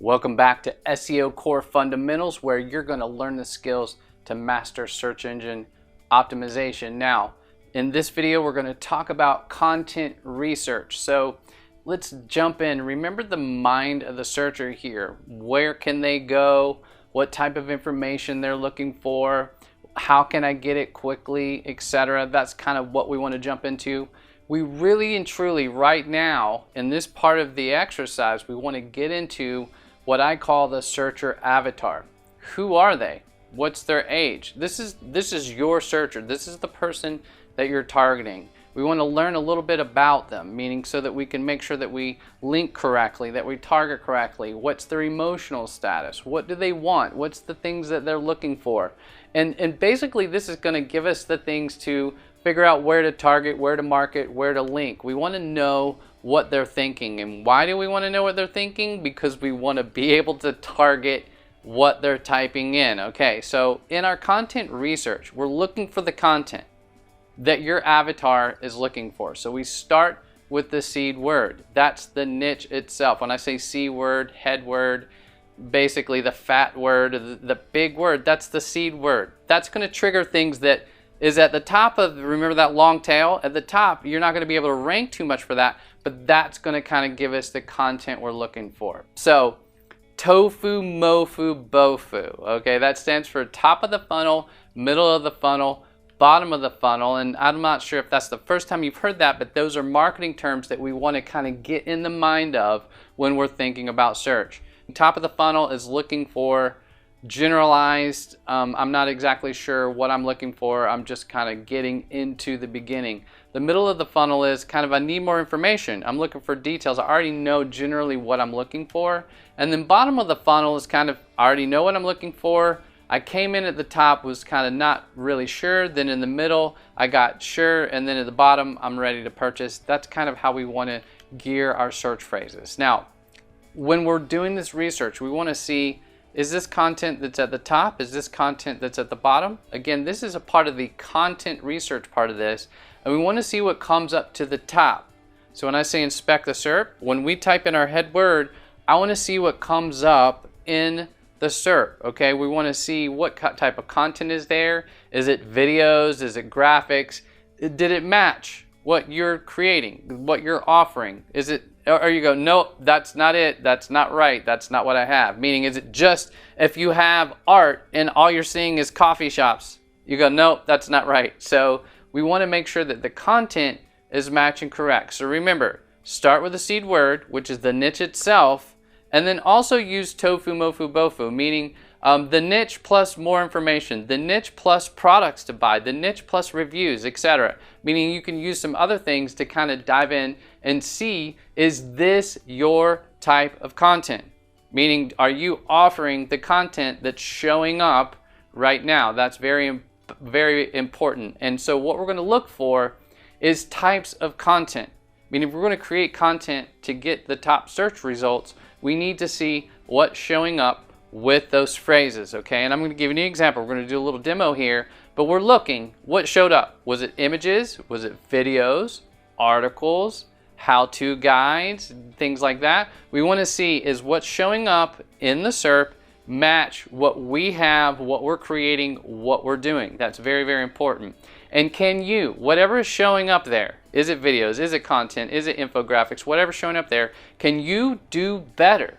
Welcome back to SEO Core Fundamentals, where you're going to learn the skills to master search engine optimization. Now, in this video, we're going to talk about content research. So let's jump in. Remember the mind of the searcher here. Where can they go? What type of information they're looking for? How can I get it quickly, etc. That's kind of what we want to jump into. We really and truly right now in this part of the exercise, we want to get into what I call the searcher avatar. Who are they? What's their age? This is your searcher. This is the person that you're targeting. We want to learn a little bit about them, meaning so that we can make sure that we link correctly, that we target correctly. What's their emotional status? What do they want? What's the things that they're looking for? And basically this is going to give us the things to figure out where to target, where to market, where to link. We want to know what they're thinking. And why do we want to know what they're thinking? Because we want to be able to target what they're typing in. Okay, so in our content research, we're looking for the content that your avatar is looking for. So we start with the seed word. That's the niche itself. When I say seed word, head word, basically the fat word, the big word, that's the seed word. That's going to trigger things that is at the top of, remember that long tail? At the top, you're not going to be able to rank too much for that, but that's going to kind of give us the content we're looking for. So TOFU, MOFU, BOFU. Okay, that stands for top of the funnel, middle of the funnel, bottom of the funnel. And I'm not sure if that's the first time you've heard that, but those are marketing terms that we want to kind of get in the mind of when we're thinking about search. Top of the funnel is looking for generalized, I'm not exactly sure what I'm looking for. I'm just kind of getting into the beginning. The middle of the funnel is kind of I need more information. I'm looking for details. I already know generally what I'm looking for. And then bottom of the funnel is kind of I already know what I'm looking for. I came in at the top, was kind of not really sure. Then in the middle, I got sure. And then at the bottom, I'm ready to purchase. That's kind of how we want to gear our search phrases. Now, when we're doing this research, we want to see, is this content that's at the top? Is this content that's at the bottom? Again, this is a part of the content research part of this, and we want to see what comes up to the top. So when I say inspect the SERP, when we type in our head word, I want to see what comes up in the SERP. Okay, we want to see what type of content is there. Is it videos? Is it graphics? Did it match what you're creating, what you're offering? Is it, or you go, no, that's not it, that's not right, that's not what I have. Meaning, is it just if you have art and all you're seeing is coffee shops, you go, no, that's not right. So we want to make sure that the content is matching correct. So remember, start with the seed word, which is the niche itself, and then also use TOFU, MOFU, BOFU, meaning the niche plus more information, the niche plus products to buy, the niche plus reviews, etc. Meaning you can use some other things to kind of dive in and see, is this your type of content? Meaning, are you offering the content that's showing up right now? That's very, very important. And so what we're going to look for is types of content. Meaning, if we're going to create content to get the top search results, we need to see what's showing up with those phrases, okay? And I'm going to give you an example. We're going to do a little demo here, but we're looking what showed up. Was it images? Was it videos, articles, how-to guides, things like that? We want to see, is what's showing up in the SERP match what we have, what we're creating, what we're doing? That's very, very important. And can you, whatever is showing up there, is it videos, is it content, is it infographics, whatever's showing up there, can you do better?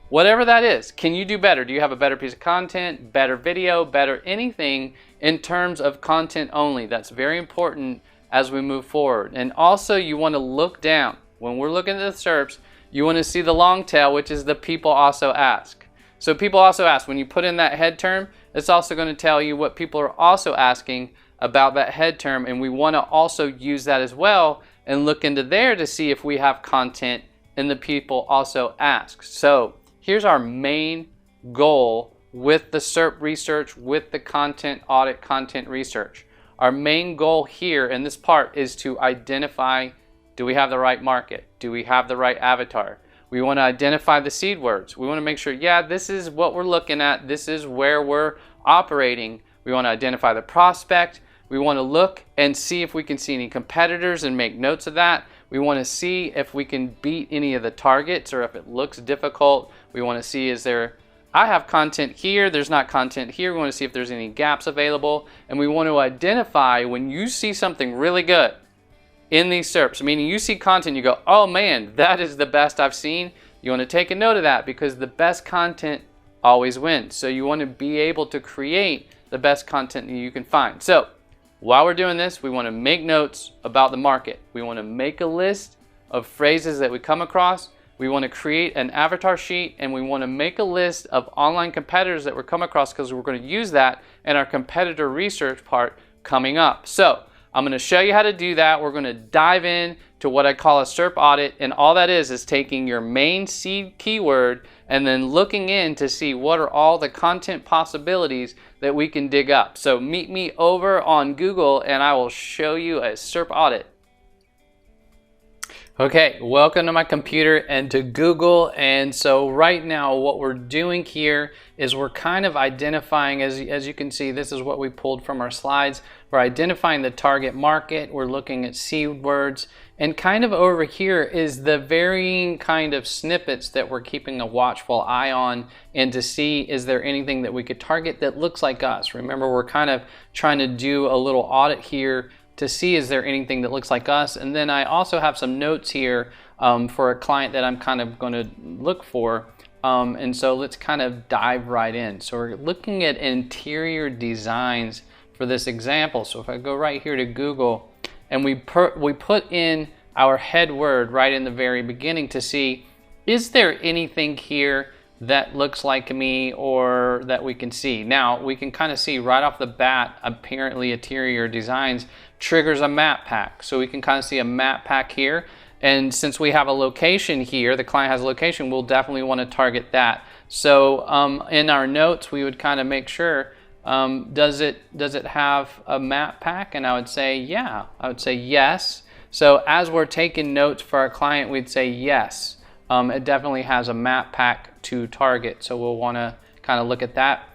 Whatever that is, can you do better? Do you have a better piece of content, better video, better anything in terms of content only? That's very important as we move forward. And also you want to look down. When we're looking at the SERPs, you want to see the long tail, which is the people also ask. So people also ask, when you put in that head term, it's also going to tell you what people are also asking about that head term, and we want to also use that as well and look into there to see if we have content in the people also ask. So here's our main goal with the SERP research, with the content audit, content research. Our main goal here in this part is to identify, do we have the right market? Do we have the right avatar? We want to identify the seed words. We want to make sure, yeah, this is what we're looking at. This is where we're operating. We want to identify the prospect. We want to look and see if we can see any competitors and make notes of that. We want to see if we can beat any of the targets or if it looks difficult. We want to see, I have content here, there's not content here. We want to see if there's any gaps available. And we want to identify when you see something really good in these SERPs, meaning you see content, you go, oh man, that is the best I've seen. You want to take a note of that because the best content always wins. So you want to be able to create the best content that you can find. So while we're doing this, we want to make notes about the market. We want to make a list of phrases that we come across. We want to create an avatar sheet, and we want to make a list of online competitors that we come across because we're going to use that in our competitor research part coming up. So I'm going to show you how to do that. We're going to dive in to what I call a SERP audit, and all that is taking your main seed keyword and then looking in to see what are all the content possibilities that we can dig up. So meet me over on Google and I will show you a SERP audit. Okay, welcome to my computer and to Google. And so right now what we're doing here is we're kind of identifying, as you can see, this is what we pulled from our slides. We're identifying the target market, we're looking at keywords, and kind of over here is the varying kind of snippets that we're keeping a watchful eye on, and to see is there anything that we could target that looks like us. Remember, we're kind of trying to do a little audit here to see is there anything that looks like us. And then I also have some notes here for a client that I'm kind of going to look for. And so let's kind of dive right in. So we're looking at interior designs for this example. So if I go right here to Google and we put in our head word right in the very beginning to see, is there anything here that looks like me or that we can see? Now we can kind of see right off the bat, apparently interior designs triggers a map pack. So we can kind of see a map pack here. And since we have a location here, the client has a location, we'll definitely want to target that. So in our notes, we would kind of make sure, does it have a map pack? And I would say, yeah, I would say yes. So as we're taking notes for our client, we'd say yes. It definitely has a map pack to target. So we'll want to kind of look at that.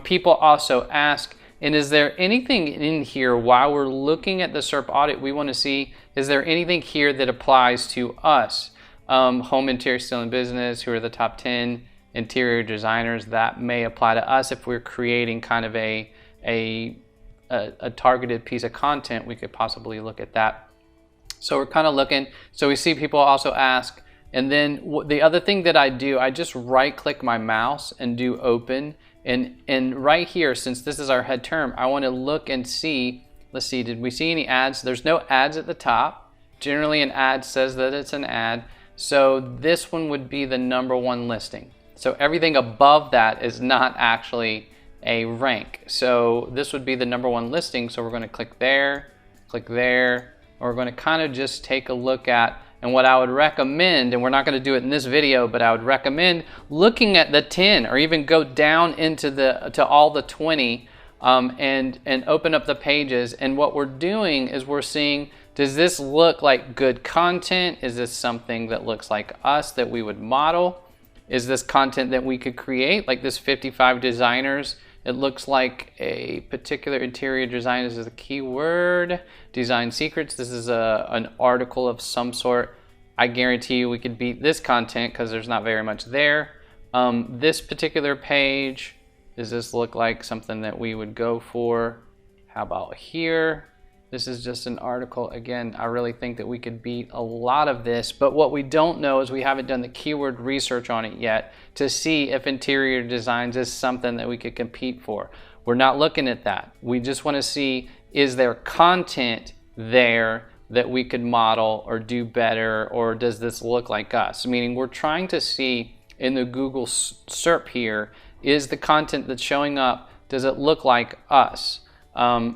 People also ask, and is there anything in here while we're looking at the SERP audit, we want to see, is there anything here that applies to us? Home interior still in business, who are the top 10 interior designers that may apply to us if we're creating kind of a targeted piece of content, we could possibly look at that. So we're kind of looking, so we see people also ask, and then the other thing that I do, I just right click my mouse and do open. And right here, since this is our head term, I want to look and see, let's see, did we see any ads? There's no ads at the top. Generally an ad says that it's an ad. So this one would be the #1 listing. So everything above that is not actually a rank. So this would be the #1 listing. So we're going to click there, and we're going to kind of just take a look at, and what I would recommend, and we're not going to do it in this video, but I would recommend looking at the 10 or even go down into to all the 20 and open up the pages. And what we're doing is we're seeing, does this look like good content? Is this something that looks like us that we would model? Is this content that we could create, like this 55 designers? It looks like a particular interior design is a keyword. Design secrets. This is an article of some sort. I guarantee you we could beat this content because there's not very much there. This particular page, does this look like something that we would go for? How about here? This is just an article. Again, I really think that we could beat a lot of this, but what we don't know is we haven't done the keyword research on it yet to see if interior designs is something that we could compete for. We're not looking at that. We just want to see, is there content there that we could model or do better, or does this look like us? Meaning we're trying to see in the Google SERP here, is the content that's showing up, does it look like us?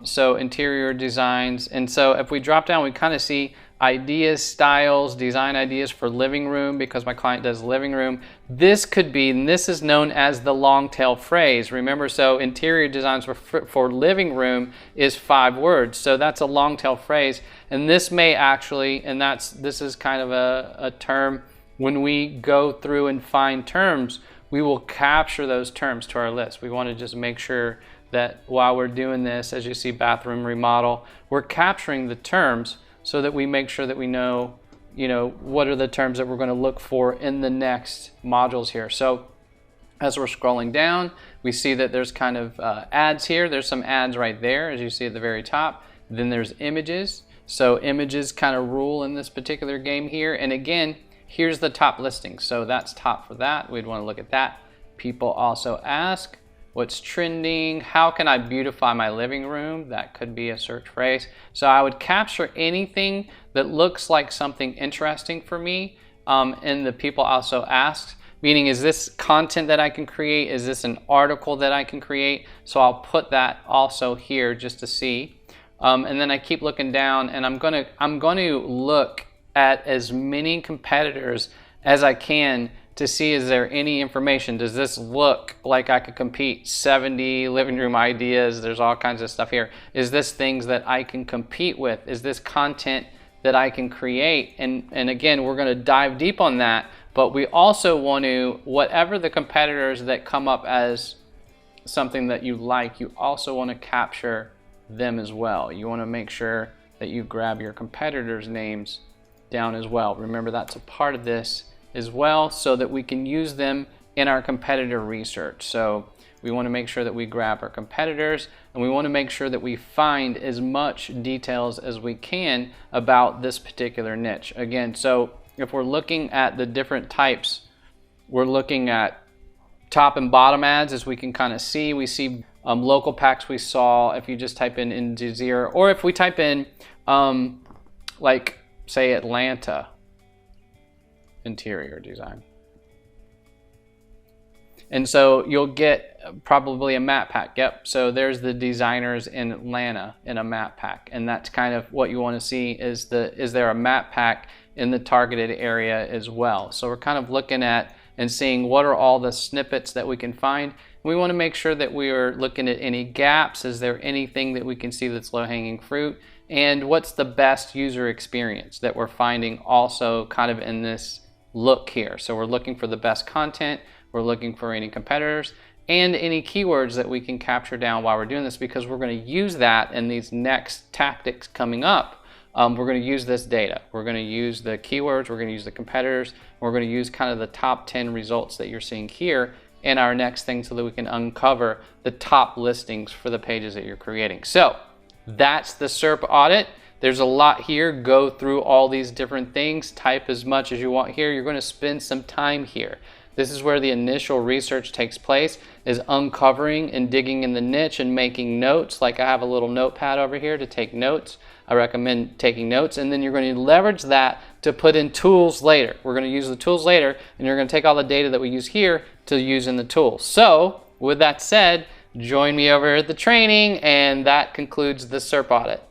So interior designs, and so if we drop down, we kind of see ideas, styles, design ideas for living room, because my client does living room. This could be, and this is known as the long tail phrase. Remember, so interior designs for living room is 5 words. So that's a long tail phrase. And this may actually, and this is kind of a term, when we go through and find terms, we will capture those terms to our list. We want to just make sure that while we're doing this, as you see, bathroom remodel, we're capturing the terms so that we make sure that we know you know, what are the terms that we're going to look for in the next modules here. So as we're scrolling down, we see that there's kind of ads here. There's some ads right there, as you see at the very top. Then there's images. So images kind of rule in this particular game here. And again, here's the top listing. So that's top for that. We'd want to look at that. People also ask, what's trending? How can I beautify my living room? That could be a search phrase. So I would capture anything that looks like something interesting for me. And the people also asked, meaning, is this content that I can create? Is this an article that I can create? So I'll put that also here just to see. And then I keep looking down, and I'm going to look at as many competitors as I can to see, is there any information? Does this look like I could compete? 70 living room ideas. There's all kinds of stuff here. Is this things that I can compete with? Is this content that I can create? And again, we're going to dive deep on that. But we also want to, whatever the competitors that come up as something that you like, you also want to capture them as well. You want to make sure that you grab your competitors' names down as well. Remember, that's a part of this as well, so that we can use them in our competitor research. So we want to make sure that we grab our competitors, and we want to make sure that we find as much details as we can about this particular niche. Again, so if we're looking at the different types, we're looking at top and bottom ads, as we can kind of see. We see local packs we saw if you just type in Jazeera, or if we type in like say Atlanta interior design. And so you'll get probably a map pack. Yep, so there's the designers in Atlanta in a map pack, and that's kind of what you want to see, is there a map pack in the targeted area as well. So we're kind of looking at and seeing what are all the snippets that we can find. We want to make sure that we are looking at any gaps. Is there anything that we can see that's low-hanging fruit? And what's the best user experience that we're finding also kind of in this look here. So we're looking for the best content, we're looking for any competitors, and any keywords that we can capture down while we're doing this, because we're going to use that in these next tactics coming up. We're going to use this data. We're going to use the keywords, we're going to use the competitors, we're going to use kind of the top 10 results that you're seeing here in our next thing, so that we can uncover the top listings for the pages that you're creating. So that's the SERP audit. There's a lot here. Go through all these different things, type as much as you want here. You're going to spend some time here. This is where the initial research takes place, is uncovering and digging in the niche and making notes. Like I have a little notepad over here to take notes. I recommend taking notes, and then you're going to leverage that to put in tools later. We're going to use the tools later, and you're going to take all the data that we use here to use in the tools. So with that said, join me over at the training, and that concludes the SERP audit.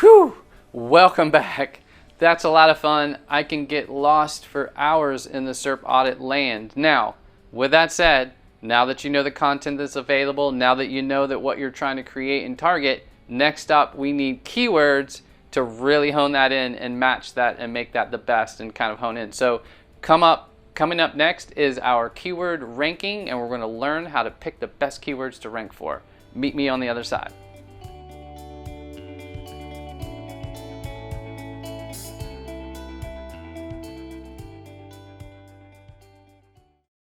Whew, welcome back. That's a lot of fun. I can get lost for hours in the SERP audit land. Now, with that said, now that you know the content that's available, now that you know that what you're trying to create and target, next up we need keywords to really hone that in and match that and make that the best and kind of hone in. So coming up next is our keyword ranking, and we're going to learn how to pick the best keywords to rank for. Meet me on the other side.